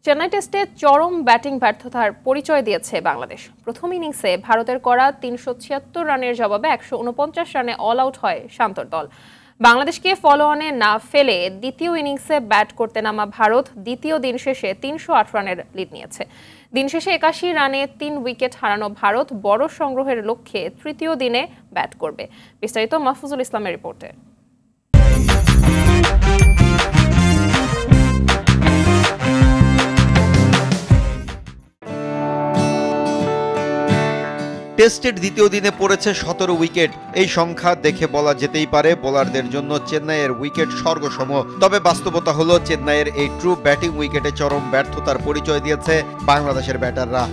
চেন্নাই টেস্টে চরম ব্যাটিং ব্যর্থতার পরিচয় দিয়েছে বাংলাদেশ। প্রথম ইনিংসে ভারতের করা ৩৭৬ রানের জবাবে ১৪৯ রানে অল আউট হয় শান্তর দল। বাংলাদেশকে ফলো অনে না ফেলে দ্বিতীয় ইনিংসে ব্যাট করতে নামা ভারত দ্বিতীয় দিন শেষে ৩০৮ রানের লিড নিয়েছে। দিন শেষে ৮১ রানে ৩ উইকেট হারানো ভারত বড় সংগ্রহের লক্ষ্যে তৃতীয় দিনে ব্যাট করবে। বিস্তারিত মাহফুজুল ইসলামের রিপোর্টে। টেস্টের দ্বিতীয় দিনে পড়েছে ১৭ উইকেট। এই সংখ্যা দেখে বলা যেতেই পারে বোলারদের জন্য চেন্নাইয়ের উইকেট স্বর্গসম। তবে বাস্তবতা হলো চেন্নাইয়ের এই ট্রু ব্যাটিং উইকেটে চরম ব্যর্থতার পরিচয় দিয়েছে বাংলাদেশের ব্যাটাররা।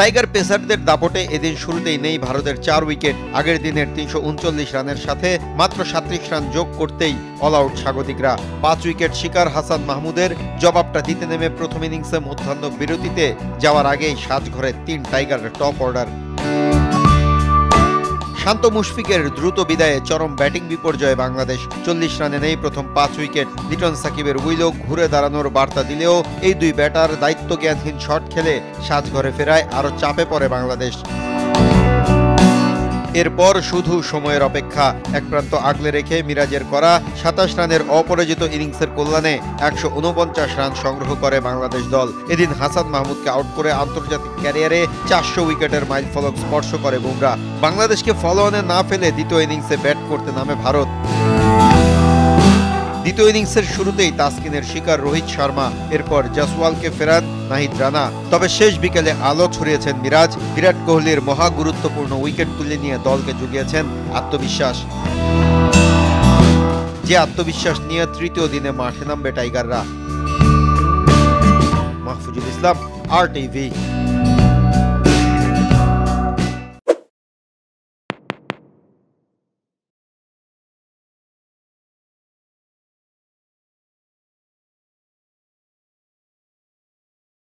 টাইগার পেসারদের দাপটে এদিন শুরুতেই নেই ভারতের ৪ উইকেট। আগের দিনের ৩৩৯ রানের সাথে মাত্র ৩৭ রান যোগ করতেই অল আউট স্বাগতিকরা। ৫ উইকেট শিকার হাসান মাহমুদের জবাবটা দিতে নেমে প্রথম ইনিংসে মধ্যাহ্ন বিরতিতে যাওয়ার আগেই সাজঘরে ৩ টাইগারের টপ অর্ডার। শান্ত মুশফিকের দ্রুত বিদায়ে চরম ব্যাটিং বিপর্যয়ে বাংলাদেশ। ৪০ রানে নেই প্রথম 5 উইকেট। লিটন সাকিবের উইলও ঘুরে দাঁড়ানোর বার্তা দিলেও এই দুই ব্যাটার দায়িত্বজ্ঞানহীন শট খেলে সাজঘরে ফেরায় আরও চাপে পড়ে বাংলাদেশ। এরপর শুধু সময়ের অপেক্ষা। এক প্রান্ত আগলে রেখে মিরাজের করা ২৭ রানের অপরাজিত ইনিংসের কল্যাণে ১৪৯ রান সংগ্রহ করে বাংলাদেশ দল। এদিন হাসান মাহমুদকে আউট করে আন্তর্জাতিক ক্যারিয়ারে ৪০০ উইকেটের মাইলফলক স্পর্শ করে বুমরা। বাংলাদেশকে ফলো অনে না ফেলে দ্বিতীয় ইনিংসে ব্যাট করতে নামে ভারত। দ্বিতীয় ইনিংসের শুরুতেই তাসকিনের শিকার রোহিত শর্মা, এরপর জসওয়ালকে ফেরান নাহিদ রানা। তবে শেষ বিকেলে আলো ছড়িয়েছেন মিরাজ। বিরাট কোহলির মহা গুরুত্বপূর্ণ উইকেট তুলে নিয়ে দলকে জুগিয়েছেন আত্মবিশ্বাস। যে আত্মবিশ্বাস নিয়ে তৃতীয় দিনে মাঠে নামবে টাইগাররা। মাহফুজুল ইসলাম, RTV।